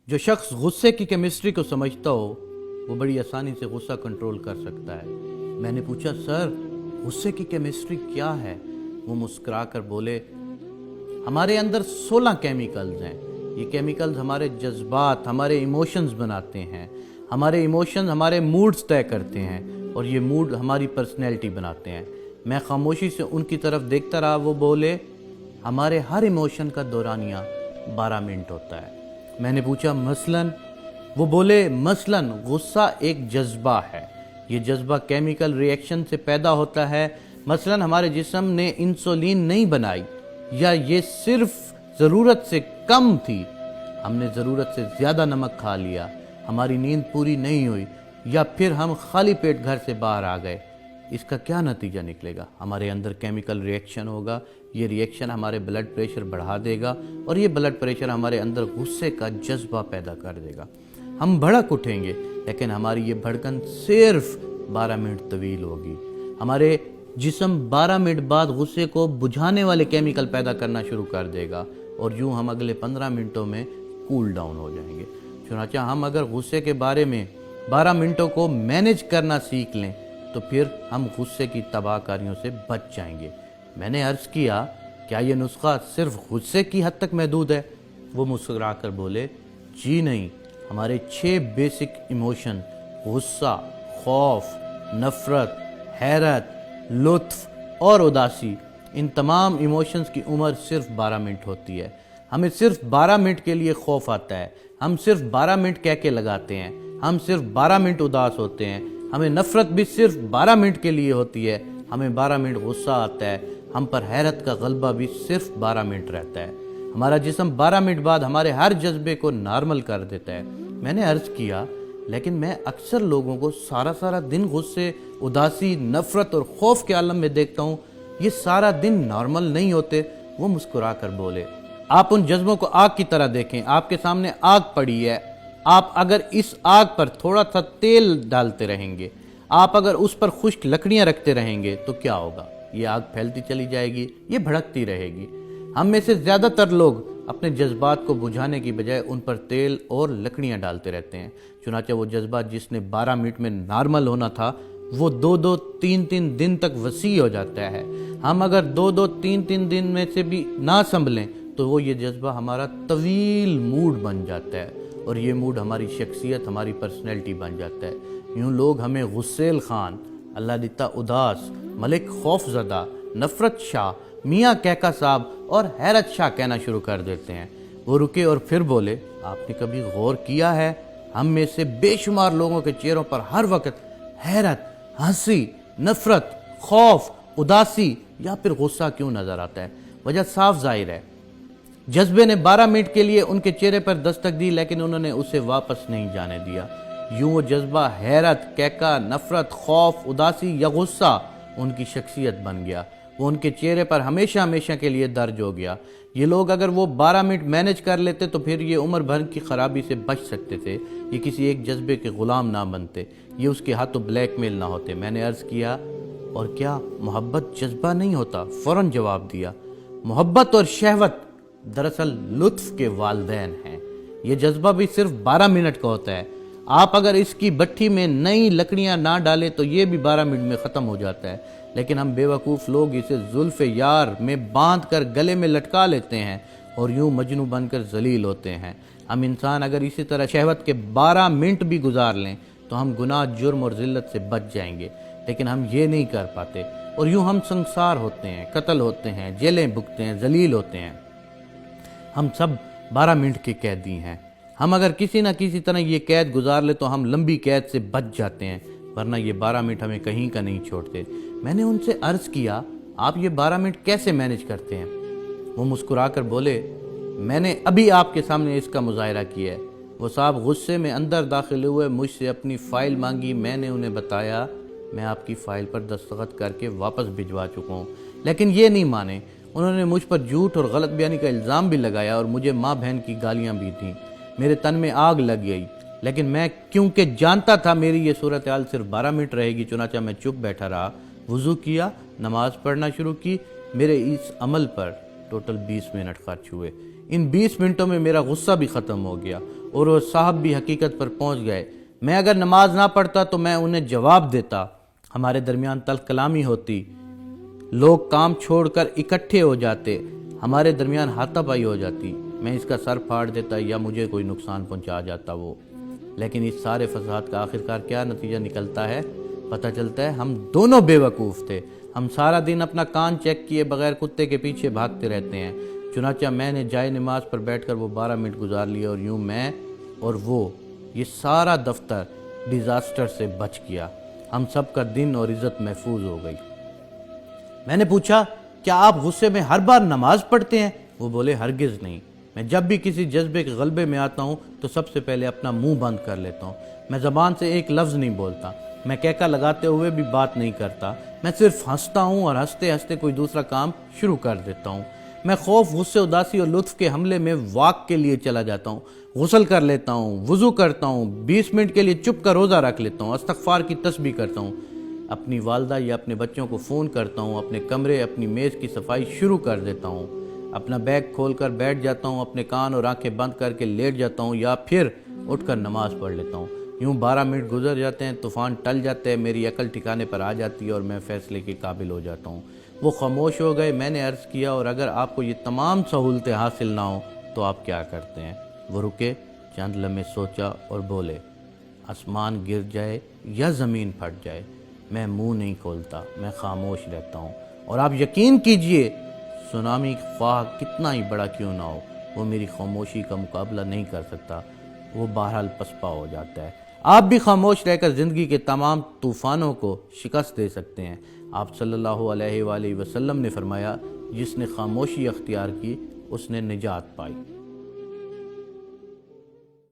जो शख्स गुस्से की केमिस्ट्री को समझता हो वो बड़ी आसानी से गुस्सा कंट्रोल कर सकता है। मैंने पूछा, सर गुस्से की केमिस्ट्री क्या है? वो मुस्कुरा कर बोले, हमारे अंदर 16 केमिकल्स हैं। ये केमिकल्स हमारे जज्बात, हमारे इमोशंस बनाते हैं। हमारे इमोशंस हमारे मूड्स तय करते हैं और ये मूड हमारी पर्सनैलिटी बनाते हैं। मैं खामोशी से उनकी तरफ देखता रहा। वो बोले, हमारे हर इमोशन का दौरानिया 12 मिनट होता है। मैंने पूछा, मसलन? वो बोले, मसलन गुस्सा एक जज्बा है। ये जज्बा केमिकल रिएक्शन से पैदा होता है। मसलन हमारे जिस्म ने इंसुलिन नहीं बनाई, या ये सिर्फ ज़रूरत से कम थी, हमने ज़रूरत से ज़्यादा नमक खा लिया, हमारी नींद पूरी नहीं हुई, या फिर हम खाली पेट घर से बाहर आ गए। इसका क्या नतीजा निकलेगा? हमारे अंदर केमिकल रिएक्शन होगा। ये रिएक्शन हमारे ब्लड प्रेशर बढ़ा देगा और ये ब्लड प्रेशर हमारे अंदर गुस्से का जज्बा पैदा कर देगा। हम भड़क उठेंगे, लेकिन हमारी ये भड़कन सिर्फ 12 मिनट तवील होगी। हमारे जिस्म 12 मिनट बाद गुस्से को बुझाने वाले केमिकल पैदा करना शुरू कर देगा और यूं हम अगले 15 मिनटों में कूल डाउन हो जाएंगे। चुनांचे हम अगर गुस्से के बारे में 12 मिनटों को मैनेज करना सीख लें तो फिर हम गुस्से की तबाहकारियों से बच जाएंगे। मैंने अर्ज़ किया, क्या ये नुस्खा सिर्फ गुस्से की हद तक महदूद है? वो मुस्कुरा कर बोले, जी नहीं, हमारे 6 बेसिक इमोशन गुस्सा, खौफ, नफ़रत, हैरत, लुत्फ़ और उदासी, इन तमाम इमोशंस की उम्र सिर्फ 12 मिनट होती है। हमें सिर्फ 12 मिनट के लिए खौफ आता है, हम सिर्फ 12 मिनट कह के लगाते हैं, हम सिर्फ 12 मिनट उदास होते हैं। हमें नफ़रत भी सिर्फ 12 मिनट के लिए होती है, हमें 12 मिनट गुस्सा आता है। हम पर हैरत का गलबा भी सिर्फ 12 मिनट रहता है। हमारा जिस्म 12 मिनट बाद हमारे हर जज्बे को नॉर्मल कर देता है। मैंने अर्ज़ किया, लेकिन मैं अक्सर लोगों को सारा दिन गुस्से, उदासी, नफ़रत और खौफ के आलम में देखता हूँ। ये सारा दिन नॉर्मल नहीं होते। वो मुस्कुरा कर बोले, आप उन जज्बों को आग की तरह देखें। आपके सामने आग पड़ी है, आप अगर इस आग पर थोड़ा सा तेल डालते रहेंगे, आप अगर उस पर खुश्क लकड़ियां रखते रहेंगे तो क्या होगा? ये आग फैलती चली जाएगी, ये भड़कती रहेगी। हम में से ज़्यादातर लोग अपने जज्बात को बुझाने की बजाय उन पर तेल और लकड़ियां डालते रहते हैं। चुनांचे वो जज्बा जिसने 12 मिनट में नॉर्मल होना था, वो 2-2, 3-3 दिन तक वसी हो जाता है। हम अगर 2-2, 3-3 दिन में से भी ना संभलें तो वो ये जज्बा हमारा तवील मूड बन जाता है और ये मूड हमारी शख्सियत, हमारी पर्सनैलिटी बन जाता है। यूँ लोग हमें गुस्सेल खान, अल्लाह दिता उदास, मलिक खौफज़दा, नफ़रत शाह, मियाँ कहका साहब और हैरत शाह कहना शुरू कर देते हैं। वो रुके और फिर बोले, आपने कभी गौर किया है हम में से बेशुमार लोगों के चेहरों पर हर वक्त हैरत, हंसी, नफ़रत, खौफ, उदासी या फिर गुस्सा क्यों नज़र आता है? वजह साफ जाहिर है, जज्बे ने 12 मिनट के लिए उनके चेहरे पर दस्तक दी, लेकिन उन्होंने उसे वापस नहीं जाने दिया। यूं वो जज्बा हैरत, कहका, नफ़रत, खौफ, उदासी या गुस्सा उनकी शख्सियत बन गया। वो उनके चेहरे पर हमेशा हमेशा के लिए दर्ज हो गया। ये लोग अगर वो 12 मिनट मैनेज कर लेते तो फिर ये उम्र भर की खराबी से बच सकते थे। ये किसी एक जज्बे के ग़ुलाम ना बनते, ये उसके हाथों ब्लैकमेल ना होते। मैंने अर्ज़ किया, और क्या मोहब्बत जज्बा नहीं होता? फ़ौरन जवाब दिया, मोहब्बत और शहवत दरअसल लुत्फ़ के वालदैन हैं। ये जज्बा भी सिर्फ 12 मिनट का होता है। आप अगर इसकी भट्ठी में नई लकड़ियां ना डालें तो ये भी 12 मिनट में ख़त्म हो जाता है। लेकिन हम बेवकूफ़ लोग इसे जुल्फ़े यार में बांध कर गले में लटका लेते हैं और यूं मजनू बनकर जलील होते हैं। हम इंसान अगर इसी तरह शहवत के 12 मिनट भी गुजार लें तो हम गुनाह, जुर्म और ज़िल्लत से बच जाएंगे, लेकिन हम ये नहीं कर पाते और यूं हम संसार होते हैं, कत्ल होते हैं, जेलें भुगते हैं, जलील होते हैं। हम सब 12 मिनट के कैदी हैं। हम अगर किसी न किसी तरह ये कैद गुजार ले तो हम लंबी कैद से बच जाते हैं, वरना ये 12 मिनट हमें कहीं का नहीं छोड़ते। मैंने उनसे अर्ज़ किया, आप ये 12 मिनट कैसे मैनेज करते हैं? वो मुस्कुरा कर बोले, मैंने अभी आपके सामने इसका मुज़ाहिरा किया है। वो साहब गुस्से में अंदर दाखिल हुए, मुझसे अपनी फ़ाइल मांगी। मैंने उन्हें बताया, मैं आपकी फ़ाइल पर दस्तखत करके वापस भिजवा चुका हूँ, लेकिन ये नहीं माने। उन्होंने मुझ पर झूठ और गलत बयानी का इल्ज़ाम भी लगाया और मुझे माँ बहन की गालियाँ भी दी। मेरे तन में आग लग गई, लेकिन मैं क्योंकि जानता था मेरी ये सूरत हाल सिर्फ 12 मिनट रहेगी, चुनांचा मैं चुप बैठा रहा। वज़ू किया, नमाज़ पढ़ना शुरू की। मेरे इस अमल पर टोटल 20 मिनट खर्च हुए। इन 20 मिनटों में मेरा गुस्सा भी ख़त्म हो गया اور وہ صاحب بھی حقیقت پر پہنچ گئے۔ میں اگر نماز نہ پڑھتا تو میں انہیں جواب دیتا، ہمارے درمیان تلخ کلامی ہوتی، لوگ کام چھوڑ کر اکٹھے ہو جاتے، ہمارے درمیان ہاتھا پائی ہو جاتی، میں اس کا سر پھاڑ دیتا یا مجھے کوئی نقصان پہنچا جاتا وہ۔ لیکن اس سارے فساد کا آخرکار کیا نتیجہ نکلتا ہے؟ پتہ چلتا ہے ہم دونوں بے وقوف تھے، ہم سارا دن اپنا کان چیک کیے بغیر کتے کے پیچھے بھاگتے رہتے ہیں۔ چنانچہ میں نے جائے نماز پر بیٹھ کر وہ 12 منٹ گزار لیے، اور یوں میں اور وہ یہ سارا دفتر ڈیزاسٹر سے بچ گیا، ہم سب کا دن اور عزت محفوظ ہو گئی۔ میں نے پوچھا کیا آپ غصے میں ہر بار نماز پڑھتے ہیں؟ وہ بولے ہرگز نہیں، میں جب بھی کسی جذبے کے غلبے میں آتا ہوں تو سب سے پہلے اپنا منہ بند کر لیتا ہوں، میں زبان سے ایک لفظ نہیں بولتا، میں کہکا لگاتے ہوئے بھی بات نہیں کرتا، میں صرف ہنستا ہوں اور ہنستے ہنستے کوئی دوسرا کام شروع کر دیتا ہوں۔ میں خوف، غصے، اداسی اور لطف کے حملے میں واک کے لیے چلا جاتا ہوں، غسل کر لیتا ہوں، وضو کرتا ہوں، 20 منٹ کے لیے چپ کر روزہ رکھ لیتا ہوں، استغفار کی تسبیح کرتا ہوں، اپنی والدہ یا اپنے بچوں کو فون کرتا ہوں، اپنے کمرے، اپنی میز کی صفائی شروع کر دیتا ہوں، اپنا بیگ کھول کر بیٹھ جاتا ہوں، اپنے کان اور آنکھیں بند کر کے لیٹ جاتا ہوں یا پھر اٹھ کر نماز پڑھ لیتا ہوں۔ یوں 12 منٹ گزر جاتے ہیں، طوفان ٹل جاتے ہیں، میری عقل ٹھکانے پر آ جاتی ہے اور میں فیصلے کے قابل ہو جاتا ہوں۔ وہ خاموش ہو گئے۔ میں نے عرض کیا اور اگر آپ کو یہ تمام سہولتیں حاصل نہ ہوں تو آپ کیا کرتے ہیں؟ وہ رکے، چند لمحے سوچا اور بولے، آسمان گر جائے یا زمین پھٹ جائے میں منہ نہیں کھولتا، میں خاموش رہتا ہوں، اور آپ یقین کیجئے سونامی خواہ کتنا ہی بڑا کیوں نہ ہو وہ میری خاموشی کا مقابلہ نہیں کر سکتا، وہ بہرحال پسپا ہو جاتا ہے۔ آپ بھی خاموش رہ کر زندگی کے تمام طوفانوں کو شکست دے سکتے ہیں۔ آپ صلی اللہ علیہ وآلہ وسلم نے فرمایا، جس نے خاموشی اختیار کی اس نے نجات پائی۔